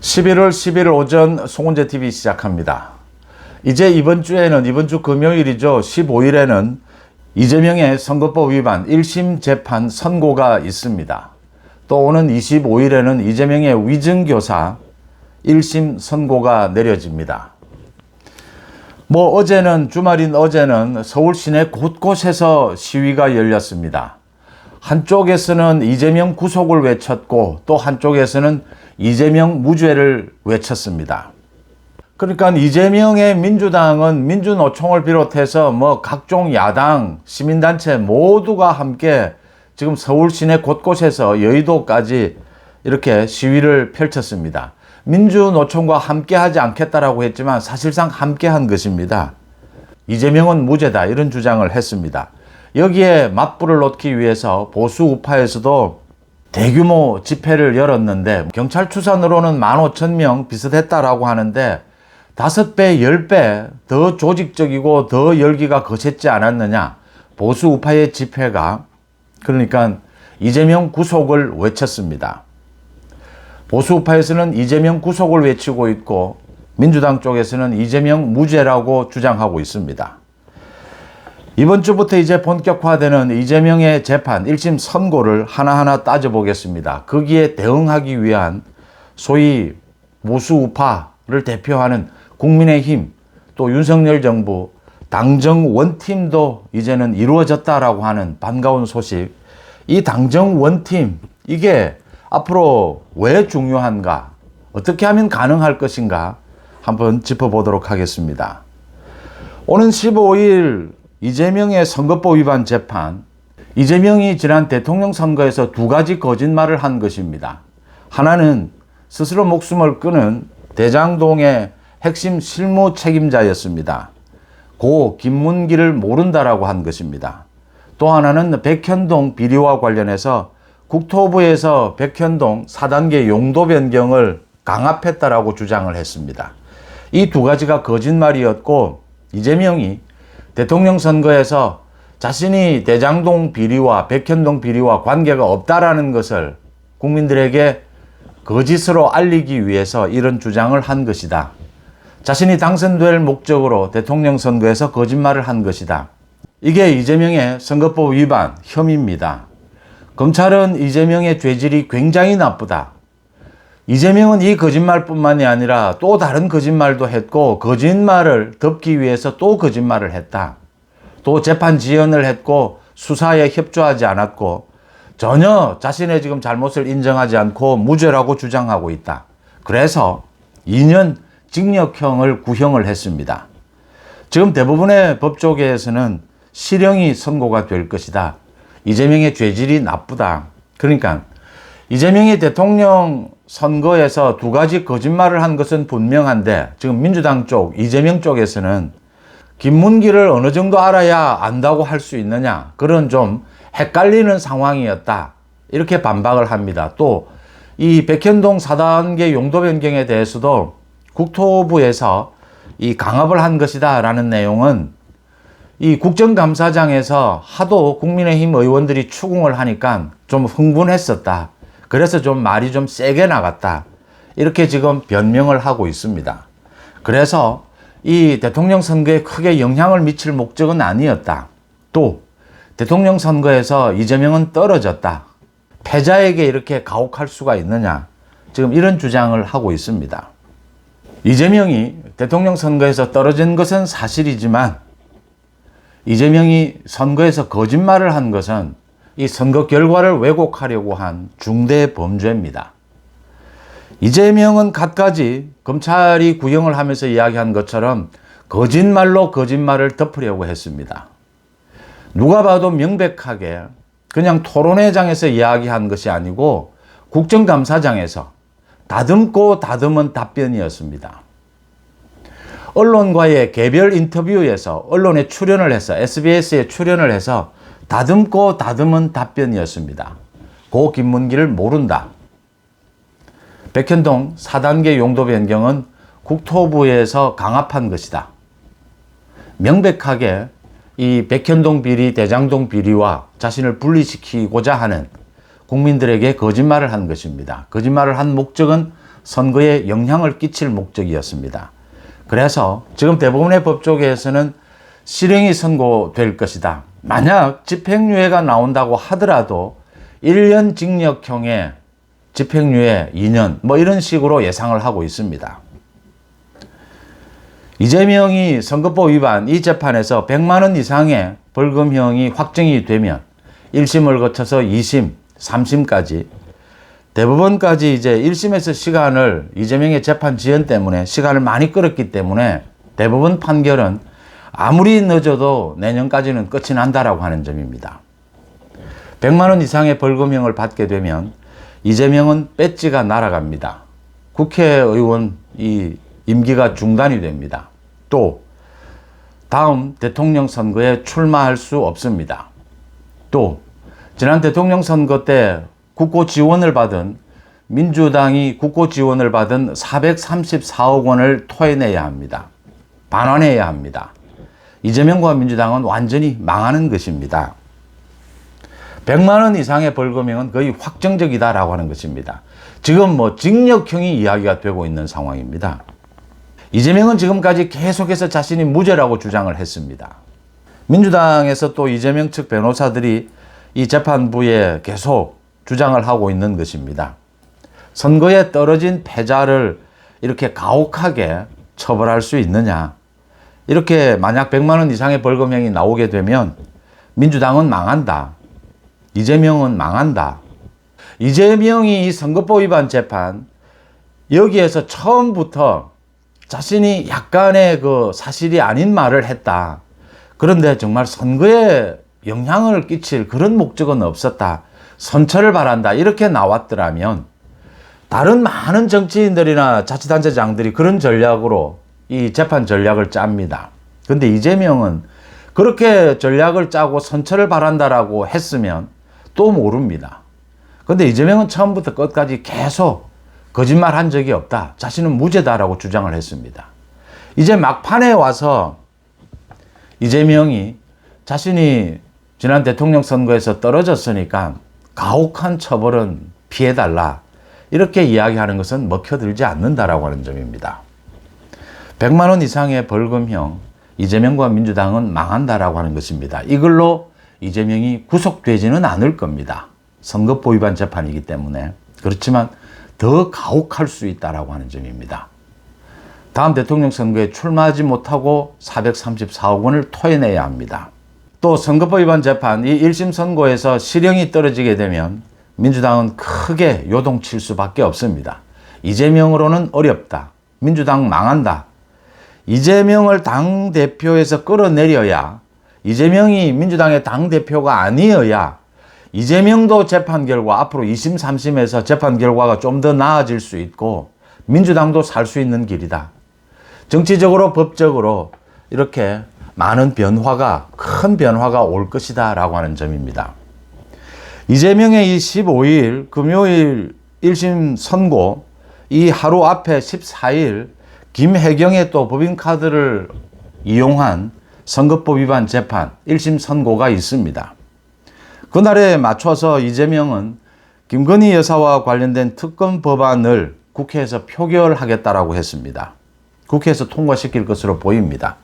11월 11일 오전 송은재 TV 시작합니다. 이제 이번 주 금요일이죠. 15일에는 이재명의 선거법 위반 1심 재판 선고가 있습니다. 또 오는 25일에는 이재명의 위증교사 1심 선고가 내려집니다. 주말인 어제는 서울 시내 곳곳에서 시위가 열렸습니다. 한쪽에서는 이재명 구속을 외쳤고 또 한쪽에서는 이재명 무죄를 외쳤습니다. 그러니까 이재명의 민주당은 민주노총을 비롯해서 각종 야당, 시민단체 모두가 함께 지금 서울 시내 곳곳에서 여의도까지 이렇게 시위를 펼쳤습니다. 민주노총과 함께 하지 않겠다라고 했지만 사실상 함께 한 것입니다. 이재명은 무죄다 이런 주장을 했습니다. 여기에 맞불을 놓기 위해서 보수 우파에서도 대규모 집회를 열었는데 경찰 추산으로는 15,000명 비슷했다라고 하는데 5배, 10배 더 조직적이고 더 열기가 거셌지 않았느냐. 보수 우파의 집회가 그러니까 이재명 구속을 외쳤습니다. 보수 우파에서는 이재명 구속을 외치고 있고 민주당 쪽에서는 이재명 무죄라고 주장하고 있습니다. 이번 주부터 이제 본격화되는 이재명의 재판 1심 선고를 하나하나 따져보겠습니다. 거기에 대응하기 위한 소위 보수 우파를 대표하는 국민의힘 또 윤석열 정부 당정 원팀도 이제는 이루어졌다라고 하는 반가운 소식. 이 당정 원팀 이게 앞으로 왜 중요한가? 어떻게 하면 가능할 것인가? 한번 짚어보도록 하겠습니다. 오는 15일 이재명의 선거법 위반 재판. 이재명이 지난 대통령 선거에서 2가지 거짓말을 한 것입니다. 하나는 스스로 목숨을 끊은 대장동의 핵심 실무 책임자였습니다. 고 김문기를 모른다라고 한 것입니다. 또 하나는 백현동 비리와 관련해서 국토부에서 백현동 4단계 용도 변경을 강압했다라고 주장을 했습니다. 이 2가지가 거짓말이었고 이재명이 대통령 선거에서 자신이 대장동 비리와 백현동 비리와 관계가 없다라는 것을 국민들에게 거짓으로 알리기 위해서 이런 주장을 한 것이다. 자신이 당선될 목적으로 대통령 선거에서 거짓말을 한 것이다. 이게 이재명의 선거법 위반 혐의입니다. 검찰은 이재명의 죄질이 굉장히 나쁘다. 이재명은 이 거짓말뿐만이 아니라 또 다른 거짓말도 했고 거짓말을 덮기 위해서 또 거짓말을 했다. 또 재판 지연을 했고 수사에 협조하지 않았고 전혀 자신의 지금 잘못을 인정하지 않고 무죄라고 주장하고 있다. 그래서 2년 징역형을 구형을 했습니다. 지금 대부분의 법조계에서는 실형이 선고가 될 것이다. 이재명의 죄질이 나쁘다. 그러니까 이재명이 대통령 선거에서 2가지 거짓말을 한 것은 분명한데 지금 민주당 쪽, 이재명 쪽에서는 김문기를 어느 정도 알아야 안다고 할 수 있느냐. 그런 좀 헷갈리는 상황이었다. 이렇게 반박을 합니다. 또 이 백현동 4단계 용도 변경에 대해서도 국토부에서 이 강압을 한 것이다 라는 내용은 이 국정감사장에서 하도 국민의힘 의원들이 추궁을 하니까 좀 흥분했었다. 그래서 좀 말이 좀 세게 나갔다. 이렇게 지금 변명을 하고 있습니다. 그래서 이 대통령 선거에 크게 영향을 미칠 목적은 아니었다. 또 대통령 선거에서 이재명은 떨어졌다. 패자에게 이렇게 가혹할 수가 있느냐. 지금 이런 주장을 하고 있습니다. 이재명이 대통령 선거에서 떨어진 것은 사실이지만 이재명이 선거에서 거짓말을 한 것은 이 선거 결과를 왜곡하려고 한 중대 범죄입니다. 이재명은 갖가지 검찰이 구형을 하면서 이야기한 것처럼 거짓말로 거짓말을 덮으려고 했습니다. 누가 봐도 명백하게 그냥 토론회장에서 이야기한 것이 아니고 국정감사장에서 다듬고 다듬은 답변이었습니다. 언론과의 개별 인터뷰에서 언론에 출연을 해서 SBS에 출연을 해서 다듬고 다듬은 답변이었습니다. 고 김문기를 모른다. 백현동 4단계 용도 변경은 국토부에서 강압한 것이다. 명백하게 이 백현동 비리, 대장동 비리와 자신을 분리시키고자 하는 국민들에게 거짓말을 한 것입니다. 거짓말을 한 목적은 선거에 영향을 끼칠 목적이었습니다. 그래서 지금 대부분의 법조계에서는 실형이 선고될 것이다. 만약 집행유예가 나온다고 하더라도 1년 징역형의 집행유예 2년 뭐 이런 식으로 예상을 하고 있습니다. 이재명이 선거법 위반 이 재판에서 100만 원 이상의 벌금형이 확정이 되면 1심을 거쳐서 2심, 3심까지 대법원까지 이제 1심에서 시간을 이재명의 재판 지연 때문에 시간을 많이 끌었기 때문에 대법원 판결은 아무리 늦어도 내년까지는 끝이 난다라고 하는 점입니다. 100만 원 이상의 벌금형을 받게 되면 이재명은 배지가 날아갑니다. 국회의원 이 임기가 중단이 됩니다. 또 다음 대통령 선거에 출마할 수 없습니다. 또 지난 대통령 선거 때 국고 지원을 받은 민주당이 국고 지원을 받은 434억 원을 토해내야 합니다. 반환해야 합니다. 이재명과 민주당은 완전히 망하는 것입니다. 100만 원 이상의 벌금형은 거의 확정적이다라고 하는 것입니다. 지금 뭐 징역형이 이야기가 되고 있는 상황입니다. 이재명은 지금까지 계속해서 자신이 무죄라고 주장을 했습니다. 민주당에서 또 이재명 측 변호사들이 이 재판부에 계속 주장을 하고 있는 것입니다. 선거에 떨어진 패자를 이렇게 가혹하게 처벌할 수 있느냐. 이렇게 만약 100만 원 이상의 벌금형이 나오게 되면 민주당은 망한다. 이재명은 망한다. 이재명이 이 선거법 위반 재판 여기에서 처음부터 자신이 약간의 그 사실이 아닌 말을 했다. 그런데 정말 선거에 영향을 끼칠 그런 목적은 없었다. 선처를 바란다. 이렇게 나왔더라면 다른 많은 정치인들이나 자치단체장들이 그런 전략으로 이 재판 전략을 짭니다. 근데 이재명은 그렇게 전략을 짜고 선처를 바란다라고 했으면 또 모릅니다. 근데 이재명은 처음부터 끝까지 계속 거짓말 한 적이 없다. 자신은 무죄다라고 주장을 했습니다. 이제 막판에 와서 이재명이 자신이 지난 대통령 선거에서 떨어졌으니까 가혹한 처벌은 피해달라. 이렇게 이야기하는 것은 먹혀들지 않는다라고 하는 점입니다. 100만 원 이상의 벌금형, 이재명과 민주당은 망한다라고 하는 것입니다. 이걸로 이재명이 구속되지는 않을 겁니다. 선거법 위반 재판이기 때문에. 그렇지만 더 가혹할 수 있다라고 하는 점입니다. 다음 대통령 선거에 출마하지 못하고 434억 원을 토해내야 합니다. 또 선거법 위반 재판 이 1심 선고에서 실형이 떨어지게 되면 민주당은 크게 요동칠 수밖에 없습니다. 이재명으로는 어렵다. 민주당 망한다. 이재명을 당대표에서 끌어내려야 이재명이 민주당의 당대표가 아니어야 이재명도 재판 결과 앞으로 2심, 3심에서 재판 결과가 좀 더 나아질 수 있고 민주당도 살 수 있는 길이다. 정치적으로 법적으로 이렇게 많은 변화가 큰 변화가 올 것이다 라고 하는 점입니다. 이재명의 이 15일 금요일 1심 선고 이 하루 앞에 14일 김혜경의 또 법인카드를 이용한 선거법 위반 재판 1심 선고가 있습니다. 그날에 맞춰서 이재명은 김건희 여사와 관련된 특검 법안을 국회에서 표결하겠다라고 했습니다. 국회에서 통과시킬 것으로 보입니다.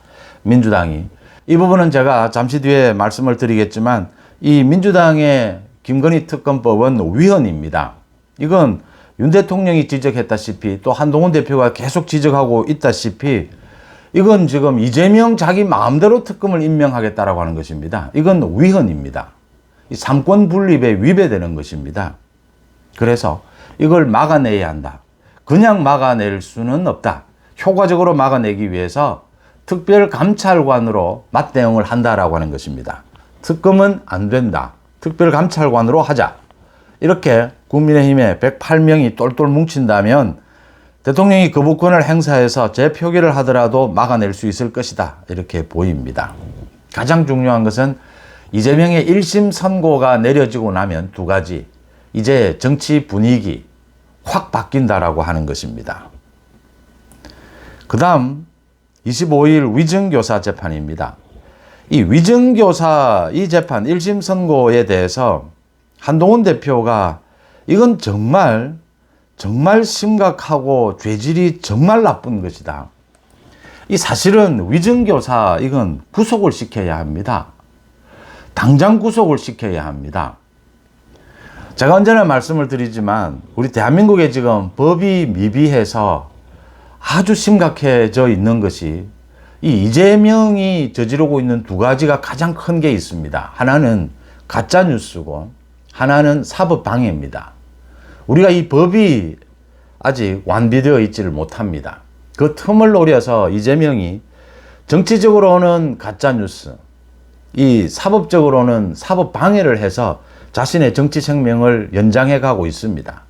민주당이. 이 부분은 제가 잠시 뒤에 말씀을 드리겠지만 이 민주당의 김건희 특검법은 위헌입니다. 이건 윤 대통령이 지적했다시피 또 한동훈 대표가 계속 지적하고 있다시피 이건 지금 이재명 자기 마음대로 특검을 임명하겠다라고 하는 것입니다. 이건 위헌입니다. 이 삼권 분립에 위배되는 것입니다. 그래서 이걸 막아내야 한다. 그냥 막아낼 수는 없다. 효과적으로 막아내기 위해서 특별감찰관으로 맞대응을 한다라고 하는 것입니다. 특검은 안 된다. 특별감찰관으로 하자. 이렇게 국민의힘에 108명이 똘똘 뭉친다면 대통령이 거부권을 행사해서 재표결을 하더라도 막아낼 수 있을 것이다. 이렇게 보입니다. 가장 중요한 것은 이재명의 1심 선고가 내려지고 나면 두 가지. 이제 정치 분위기 확 바뀐다라고 하는 것입니다. 그 다음 25일 위증교사 재판입니다. 이 위증교사 이 재판 1심 선고에 대해서 한동훈 대표가 이건 정말 정말 심각하고 죄질이 정말 나쁜 것이다. 이 사실은 위증교사 이건 구속을 시켜야 합니다. 당장 구속을 시켜야 합니다. 제가 언제나 말씀을 드리지만 우리 대한민국에 지금 법이 미비해서 아주 심각해져 있는 것이 이 이재명이 저지르고 있는 두 가지가 가장 큰 게 있습니다. 하나는 가짜 뉴스고 하나는 사법 방해입니다. 우리가 이 법이 아직 완비되어 있지를 못합니다. 그 틈을 노려서 이재명이 정치적으로는 가짜 뉴스, 이 사법적으로는 사법 방해를 해서 자신의 정치 생명을 연장해 가고 있습니다.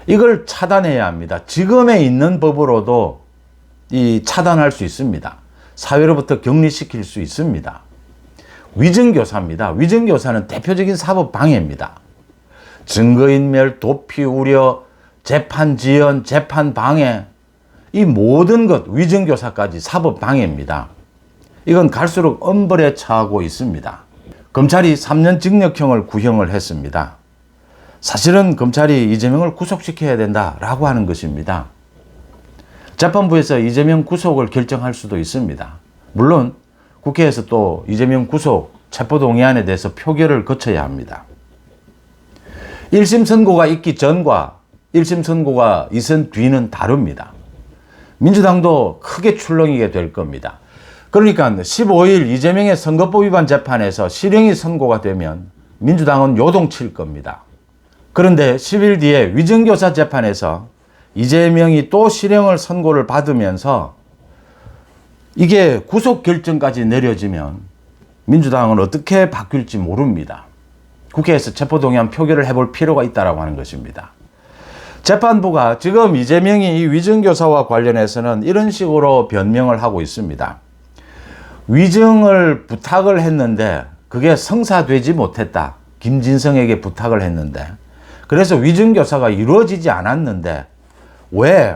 이걸 차단해야 합니다. 지금에 있는 법으로도 이 차단할 수 있습니다. 사회로부터 격리시킬 수 있습니다. 위증교사입니다. 위증교사는 대표적인 사법 방해입니다. 증거인멸, 도피 우려, 재판 지연, 재판 방해, 이 모든 것 위증교사까지 사법 방해입니다. 이건 갈수록 엄벌에 처하고 있습니다. 검찰이 3년 징역형을 구형을 했습니다. 사실은 검찰이 이재명을 구속시켜야 된다라고 하는 것입니다. 재판부에서 이재명 구속을 결정할 수도 있습니다. 물론 국회에서 또 이재명 구속 체포동의안에 대해서 표결을 거쳐야 합니다. 1심 선고가 있기 전과 1심 선고가 있은 뒤는 다릅니다. 민주당도 크게 출렁이게 될 겁니다. 그러니까 15일 이재명의 선거법 위반 재판에서 실형이 선고가 되면 민주당은 요동칠 겁니다. 그런데 10일 뒤에 위증교사 재판에서 이재명이 또 실형을 선고를 받으면서 이게 구속 결정까지 내려지면 민주당은 어떻게 바뀔지 모릅니다. 국회에서 체포동의안 표결을 해볼 필요가 있다고 하는 것입니다. 재판부가 지금 이재명이 이 위증교사와 관련해서는 이런 식으로 변명을 하고 있습니다. 위증을 부탁을 했는데 그게 성사되지 못했다. 김진성에게 부탁을 했는데 그래서 위증교사가 이루어지지 않았는데 왜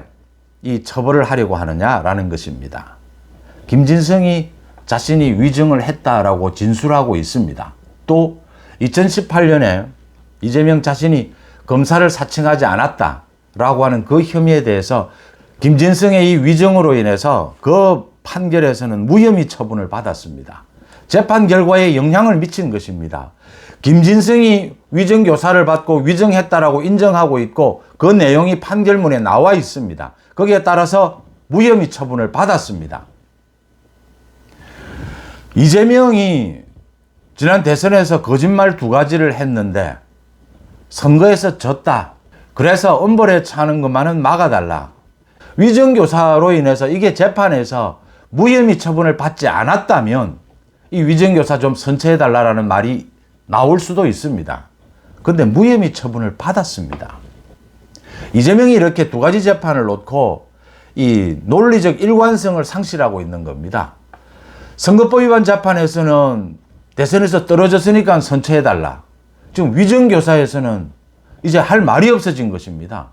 이 처벌을 하려고 하느냐라는 것입니다. 김진성이 자신이 위증을 했다라고 진술하고 있습니다. 또 2018년에 이재명 자신이 검사를 사칭하지 않았다라고 하는 그 혐의에 대해서 김진성의 이 위증으로 인해서 그 판결에서는 무혐의 처분을 받았습니다. 재판 결과에 영향을 미친 것입니다. 김진성이 위증교사를 받고 위증했다라고 인정하고 있고 그 내용이 판결문에 나와 있습니다. 거기에 따라서 무혐의 처분을 받았습니다. 이재명이 지난 대선에서 거짓말 2가지를 했는데 선거에서 졌다. 그래서 엄벌에 차는 것만은 막아달라. 위증교사로 인해서 이게 재판에서 무혐의 처분을 받지 않았다면 이 위증교사 좀 선처해달라는 말이 나올 수도 있습니다. 그런데 무혐의 처분을 받았습니다. 이재명이 이렇게 2가지 재판을 놓고 이 논리적 일관성을 상실하고 있는 겁니다. 선거법 위반 재판에서는 대선에서 떨어졌으니까 선처해달라. 지금 위증교사에서는 이제 할 말이 없어진 것입니다.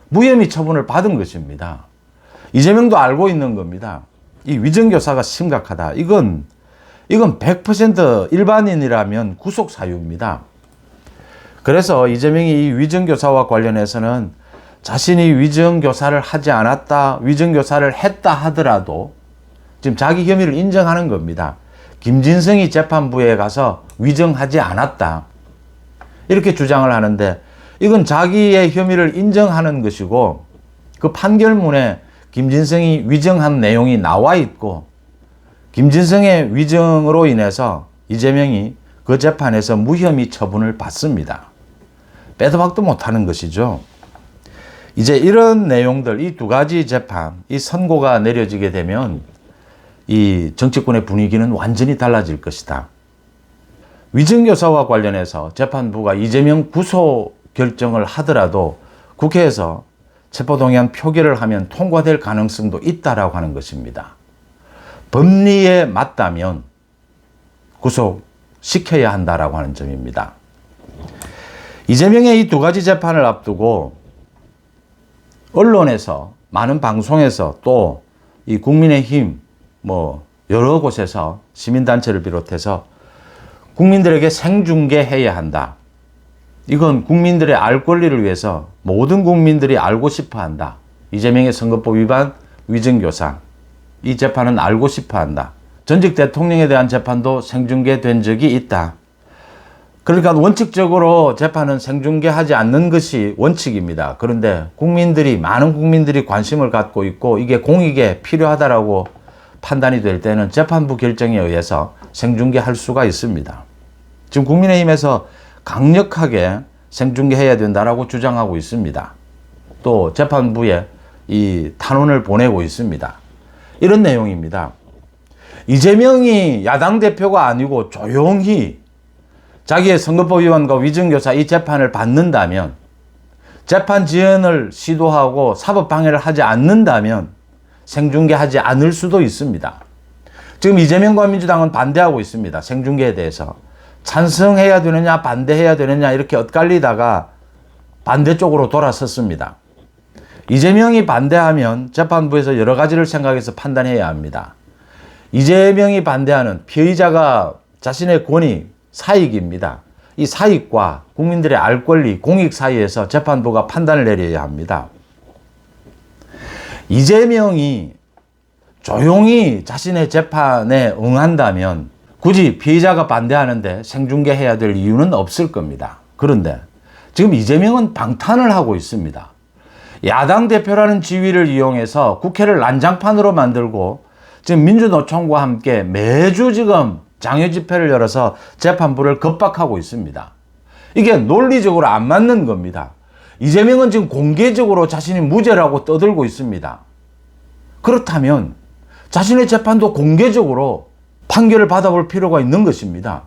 무혐의 처분을 받은 것입니다. 이재명도 알고 있는 겁니다. 이 위증교사가 심각하다. 이건 100% 일반인이라면 구속 사유입니다. 그래서 이재명이 이 위증교사와 관련해서는 자신이 위증교사를 하지 않았다, 위증교사를 했다 하더라도 지금 자기 혐의를 인정하는 겁니다. 김진성이 재판부에 가서 위증하지 않았다. 이렇게 주장을 하는데 이건 자기의 혐의를 인정하는 것이고 그 판결문에 김진성이 위증한 내용이 나와 있고 김진성의 위증으로 인해서 이재명이 그 재판에서 무혐의 처분을 받습니다. 빼도 박도 못하는 것이죠. 이제 이런 내용들, 이 2가지 재판, 이 선고가 내려지게 되면 이 정치권의 분위기는 완전히 달라질 것이다. 위증교사와 관련해서 재판부가 이재명 구속 결정을 하더라도 국회에서 체포동의안 표결을 하면 통과될 가능성도 있다라고 하는 것입니다. 법리에 맞다면 구속시켜야 한다라고 하는 점입니다. 이재명의 이 2가지 재판을 앞두고 언론에서, 많은 방송에서 또 이 국민의힘 여러 곳에서 시민단체를 비롯해서 국민들에게 생중계해야 한다. 이건 국민들의 알 권리를 위해서 모든 국민들이 알고 싶어 한다. 이재명의 선거법 위반, 위증교사. 이 재판은 알고 싶어 한다. 전직 대통령에 대한 재판도 생중계된 적이 있다. 그러니까 원칙적으로 재판은 생중계하지 않는 것이 원칙입니다. 그런데 많은 국민들이 관심을 갖고 있고 이게 공익에 필요하다라고 판단이 될 때는 재판부 결정에 의해서 생중계할 수가 있습니다. 지금 국민의힘에서 강력하게 생중계해야 된다라고 주장하고 있습니다. 또 재판부에 이 탄원을 보내고 있습니다. 이런 내용입니다. 이재명이 야당 대표가 아니고 조용히 자기의 선거법 위반과 위증교사 이 재판을 받는다면, 재판 지연을 시도하고 사법 방해를 하지 않는다면 생중계하지 않을 수도 있습니다. 지금 이재명과 민주당은 반대하고 있습니다. 생중계에 대해서. 찬성해야 되느냐 반대해야 되느냐 이렇게 엇갈리다가 반대쪽으로 돌아섰습니다. 이재명이 반대하면 재판부에서 여러 가지를 생각해서 판단해야 합니다. 이재명이 반대하는 피의자가 자신의 권위, 사익입니다. 이 사익과 국민들의 알 권리, 공익 사이에서 재판부가 판단을 내려야 합니다. 이재명이 조용히 자신의 재판에 응한다면 굳이 피의자가 반대하는데 생중계해야 될 이유는 없을 겁니다. 그런데 지금 이재명은 방탄을 하고 있습니다. 야당 대표라는 지위를 이용해서 국회를 난장판으로 만들고 지금 민주노총과 함께 매주 지금 장외 집회를 열어서 재판부를 겁박하고 있습니다. 이게 논리적으로 안 맞는 겁니다. 이재명은 지금 공개적으로 자신이 무죄라고 떠들고 있습니다. 그렇다면 자신의 재판도 공개적으로 판결을 받아볼 필요가 있는 것입니다.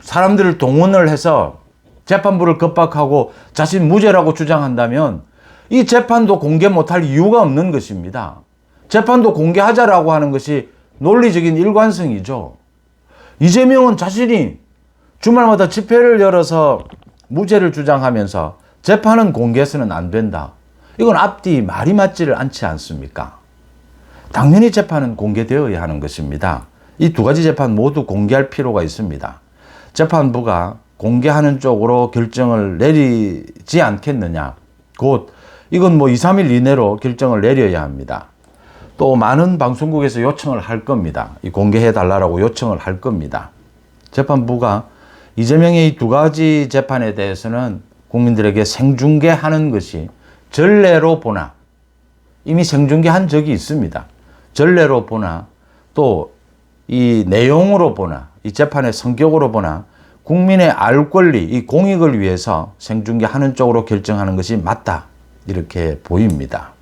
사람들을 동원을 해서 재판부를 겁박하고 자신 무죄라고 주장한다면 이 재판도 공개 못할 이유가 없는 것입니다. 재판도 공개하자라고 하는 것이 논리적인 일관성이죠. 이재명은 자신이 주말마다 집회를 열어서 무죄를 주장하면서 재판은 공개해서는 안 된다. 이건 앞뒤 말이 맞지를 않지 않습니까? 당연히 재판은 공개되어야 하는 것입니다. 이 두 가지 재판 모두 공개할 필요가 있습니다. 재판부가 공개하는 쪽으로 결정을 내리지 않겠느냐. 곧 이건 2, 3일 이내로 결정을 내려야 합니다. 또 많은 방송국에서 요청을 할 겁니다. 이 공개해 달라고 요청을 할 겁니다. 재판부가 이재명의 이 두 가지 재판에 대해서는 국민들에게 생중계하는 것이 전례로 보나, 이미 생중계한 적이 있습니다. 전례로 보나 또 이 내용으로 보나 이 재판의 성격으로 보나 국민의 알 권리, 이 공익을 위해서 생중계하는 쪽으로 결정하는 것이 맞다. 이렇게 보입니다.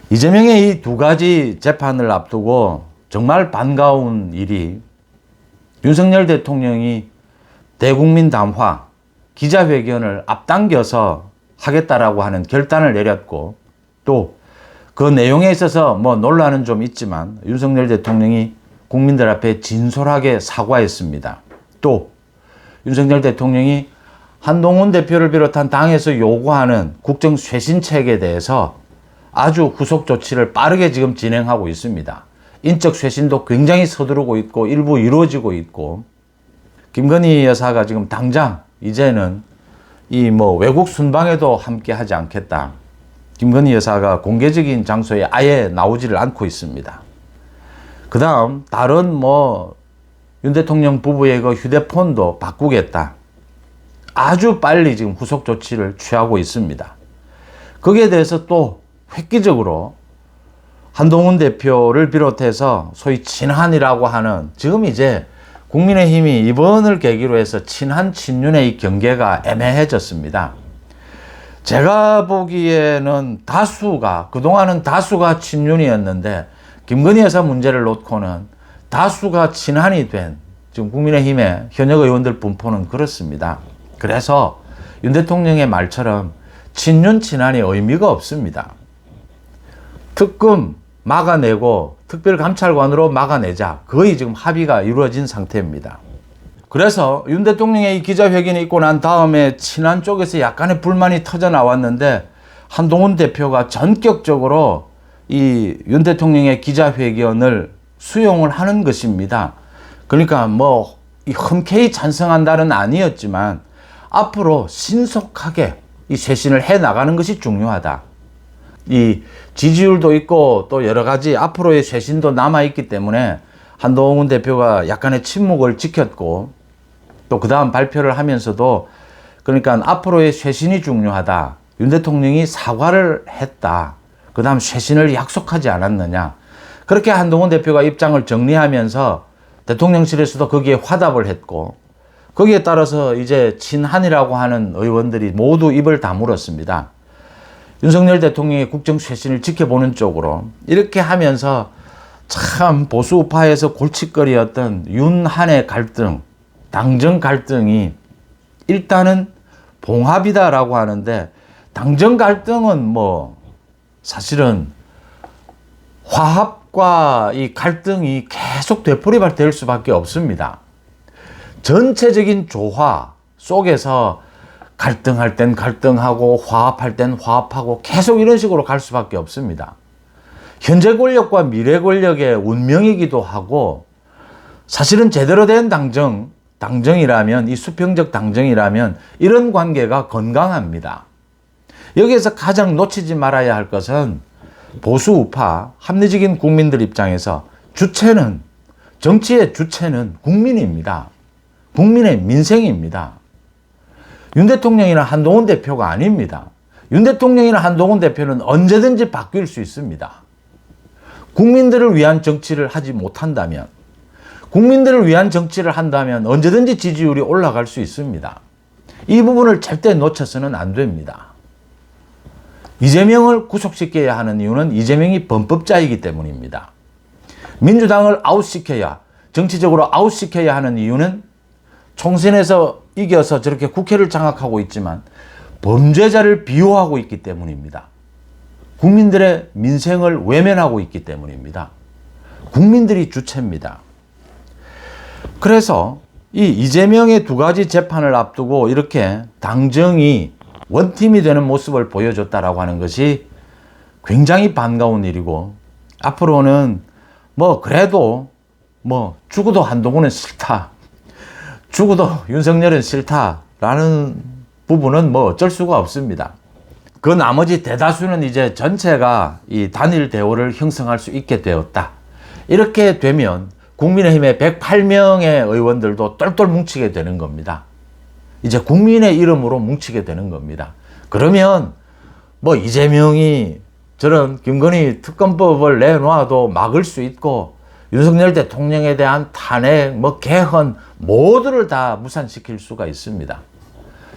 이재명의 이 두 가지 재판을 앞두고 정말 반가운 일이 윤석열 대통령이 대국민 담화, 기자회견을 앞당겨서 하겠다라고 하는 결단을 내렸고, 또 그 내용에 있어서 논란은 좀 있지만 윤석열 대통령이 국민들 앞에 진솔하게 사과했습니다. 또 윤석열 대통령이 한동훈 대표를 비롯한 당에서 요구하는 국정 쇄신책에 대해서 아주 후속 조치를 빠르게 지금 진행하고 있습니다. 인적 쇄신도 굉장히 서두르고 있고 일부 이루어지고 있고, 김건희 여사가 지금 당장 이제는 이 외국 순방에도 함께 하지 않겠다. 김건희 여사가 공개적인 장소에 아예 나오지를 않고 있습니다. 그 다음 다른 윤 대통령 부부의 그 휴대폰도 바꾸겠다. 아주 빨리 지금 후속 조치를 취하고 있습니다. 거기에 대해서 또 획기적으로 한동훈 대표를 비롯해서 소위 친한이라고 하는, 지금 이제 국민의힘이 이번을 계기로 해서 친한 친윤의 이 경계가 애매해졌습니다. 제가 보기에는 그동안은 다수가 친윤이었는데 김건희 여사 문제를 놓고는 다수가 친한이 된 지금 국민의힘의 현역 의원들 분포는 그렇습니다. 그래서 윤 대통령의 말처럼 친윤 친한이 의미가 없습니다. 특검 막아내고 특별감찰관으로 막아내자, 거의 지금 합의가 이루어진 상태입니다. 그래서 윤 대통령의 이 기자회견이 있고 난 다음에 친한 쪽에서 약간의 불만이 터져 나왔는데 한동훈 대표가 전격적으로 이 윤 대통령의 기자회견을 수용을 하는 것입니다. 그러니까 흔쾌히 찬성한다는 아니었지만 앞으로 신속하게 이 쇄신을 해 나가는 것이 중요하다. 이 지지율도 있고 또 여러 가지 앞으로의 쇄신도 남아있기 때문에 한동훈 대표가 약간의 침묵을 지켰고 또 그 다음 발표를 하면서도 그러니까 앞으로의 쇄신이 중요하다. 윤 대통령이 사과를 했다. 그 다음 쇄신을 약속하지 않았느냐. 그렇게 한동훈 대표가 입장을 정리하면서 대통령실에서도 거기에 화답을 했고 거기에 따라서 이제 친한이라고 하는 의원들이 모두 입을 다물었습니다. 윤석열 대통령의 국정 쇄신을 지켜보는 쪽으로 이렇게 하면서 참 보수 우파에서 골칫거리였던 윤한의 갈등, 당정 갈등이 일단은 봉합이다라고 하는데 당정 갈등은 뭐 사실은 화합과 이 갈등이 계속 되풀이될 될 수밖에 없습니다. 전체적인 조화 속에서 갈등할 땐 갈등하고 화합할 땐 화합하고 계속 이런 식으로 갈 수밖에 없습니다. 현재 권력과 미래 권력의 운명이기도 하고 사실은 제대로 된 당정이라면 이 수평적 당정이라면 이런 관계가 건강합니다. 여기에서 가장 놓치지 말아야 할 것은 보수 우파 합리적인 국민들 입장에서 정치의 주체는 국민입니다. 국민의 민생입니다. 윤 대통령이나 한동훈 대표가 아닙니다. 윤 대통령이나 한동훈 대표는 언제든지 바뀔 수 있습니다. 국민들을 위한 정치를 하지 못한다면, 국민들을 위한 정치를 한다면 언제든지 지지율이 올라갈 수 있습니다. 이 부분을 절대 놓쳐서는 안 됩니다. 이재명을 구속시켜야 하는 이유는 이재명이 범법자이기 때문입니다. 민주당을 정치적으로 아웃시켜야 하는 이유는 총선에서 이겨서 저렇게 국회를 장악하고 있지만 범죄자를 비호하고 있기 때문입니다. 국민들의 민생을 외면하고 있기 때문입니다. 국민들이 주체입니다. 그래서 이 이재명의 두 가지 재판을 앞두고 이렇게 당정이 원팀이 되는 모습을 보여줬다라고 하는 것이 굉장히 반가운 일이고 앞으로는 그래도 죽어도 한동훈은 싫다. 죽어도 윤석열은 싫다라는 부분은 어쩔 수가 없습니다. 그 나머지 대다수는 이제 전체가 이 단일 대우를 형성할 수 있게 되었다. 이렇게 되면 국민의힘의 108명의 의원들도 똘똘 뭉치게 되는 겁니다. 이제 국민의 이름으로 뭉치게 되는 겁니다. 그러면 이재명이 저런 김건희 특검법을 내놓아도 막을 수 있고 윤석열 대통령에 대한 탄핵, 개헌 모두를 다 무산시킬 수가 있습니다.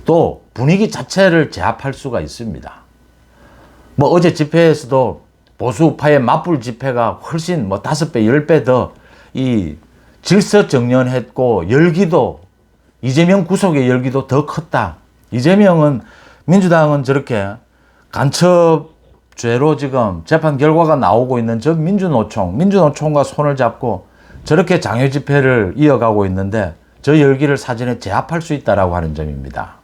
또 분위기 자체를 제압할 수가 있습니다. 어제 집회에서도 보수 우파의 맞불 집회가 훨씬 5배, 10배 더 이 질서 정연했고 열기도 이재명 구속의 열기도 더 컸다. 민주당은 저렇게 간첩죄로 지금 재판 결과가 나오고 있는 저 민주노총과 손을 잡고 저렇게 장외 집회를 이어가고 있는데 저 열기를 사전에 제압할 수 있다라고 하는 점입니다.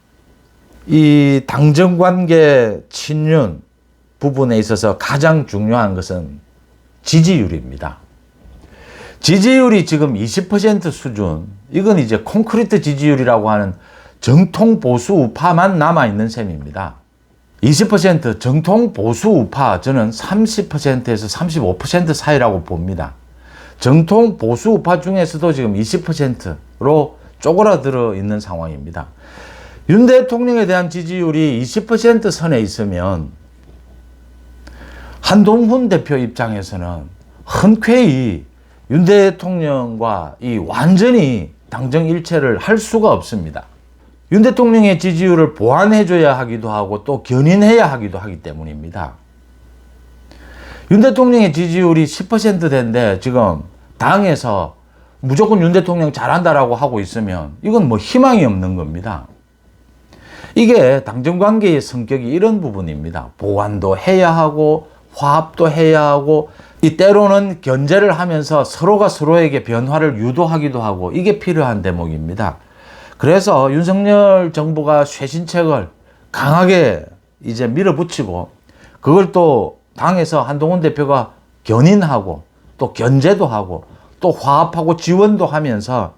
이 당정관계 친윤 부분에 있어서 가장 중요한 것은 지지율입니다. 지지율이 지금 20% 수준, 이건 이제 콘크리트 지지율이라고 하는 정통 보수 우파만 남아있는 셈입니다. 20% 정통 보수 우파, 저는 30%에서 35% 사이라고 봅니다. 정통 보수 우파 중에서도 지금 20%로 쪼그라들어 있는 상황입니다. 윤 대통령에 대한 지지율이 20% 선에 있으면 한동훈 대표 입장에서는 흔쾌히 윤 대통령과 완전히 당정 일체를 할 수가 없습니다. 윤 대통령의 지지율을 보완해줘야 하기도 하고 또 견인해야 하기도 하기 때문입니다. 윤 대통령의 지지율이 10%대인데 지금 당에서 무조건 윤 대통령 잘한다라고 하고 있으면 이건 희망이 없는 겁니다. 이게 당정관계의 성격이 이런 부분입니다. 보완도 해야 하고 화합도 해야 하고 때로는 견제를 하면서 서로가 서로에게 변화를 유도하기도 하고 이게 필요한 대목입니다. 그래서 윤석열 정부가 쇄신책을 강하게 이제 밀어붙이고 그걸 또 당에서 한동훈 대표가 견인하고 또 견제도 하고 또 화합하고 지원도 하면서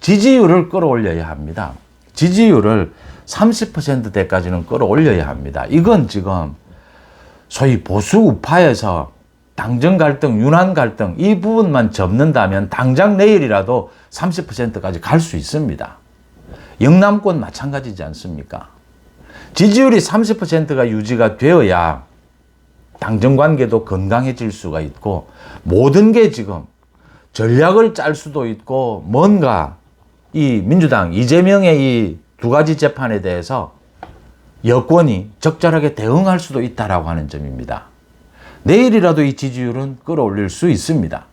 지지율을 끌어올려야 합니다. 지지율을 30%대까지는 끌어올려야 합니다. 이건 지금 소위 보수 우파에서 당정 갈등, 윤한 갈등 이 부분만 접는다면 당장 내일이라도 30%까지 갈 수 있습니다. 영남권 마찬가지지 않습니까? 지지율이 30%가 유지가 되어야 당정 관계도 건강해질 수가 있고 모든 게 지금 전략을 짤 수도 있고 뭔가 이 민주당 이재명의 이 두 가지 재판에 대해서 여권이 적절하게 대응할 수도 있다라고 하는 점입니다. 내일이라도 이 지지율은 끌어올릴 수 있습니다.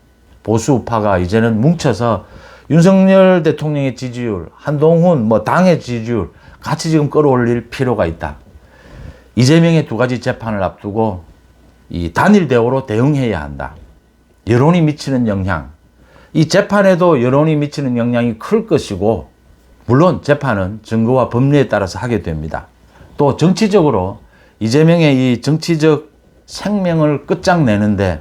보수 우파가 이제는 뭉쳐서 윤석열 대통령의 지지율, 한동훈 당의 지지율 같이 지금 끌어올릴 필요가 있다. 이재명의 두 가지 재판을 앞두고 이 단일 대우로 대응해야 한다. 여론이 미치는 영향, 이 재판에도 여론이 미치는 영향이 클 것이고 물론 재판은 증거와 법리에 따라서 하게 됩니다. 또 정치적으로 이재명의 이 정치적 생명을 끝장내는데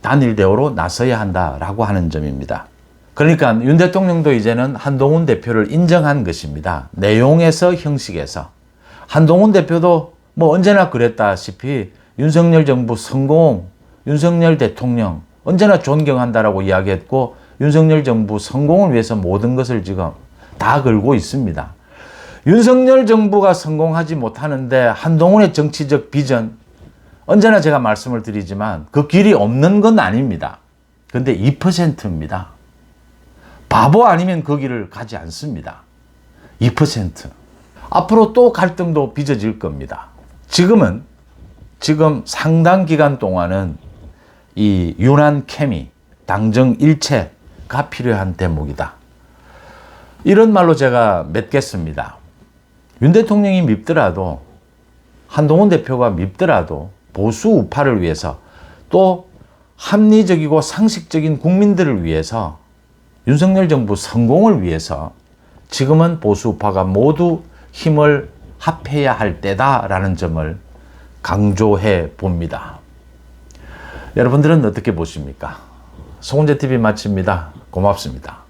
단일 대우로 나서야 한다라고 하는 점입니다. 그러니까 윤 대통령도 이제는 한동훈 대표를 인정한 것입니다. 내용에서 형식에서. 한동훈 대표도 언제나 그랬다시피 윤석열 정부 성공, 윤석열 대통령 언제나 존경한다라고 이야기했고 윤석열 정부 성공을 위해서 모든 것을 지금 다 걸고 있습니다. 윤석열 정부가 성공하지 못하는데 한동훈의 정치적 비전, 언제나 제가 말씀을 드리지만 그 길이 없는 건 아닙니다. 근데 2%입니다. 바보 아니면 그 길을 가지 않습니다. 2%. 앞으로 또 갈등도 빚어질 겁니다. 지금 상당 기간 동안은 이 윤한 케미, 당정 일체가 필요한 대목이다. 이런 말로 제가 맺겠습니다. 윤 대통령이 밉더라도 한동훈 대표가 밉더라도 보수 우파를 위해서 또 합리적이고 상식적인 국민들을 위해서 윤석열 정부 성공을 위해서 지금은 보수 우파가 모두 힘을 합해야 할 때다라는 점을 강조해 봅니다. 여러분들은 어떻게 보십니까? 송은재TV 마칩니다. 고맙습니다.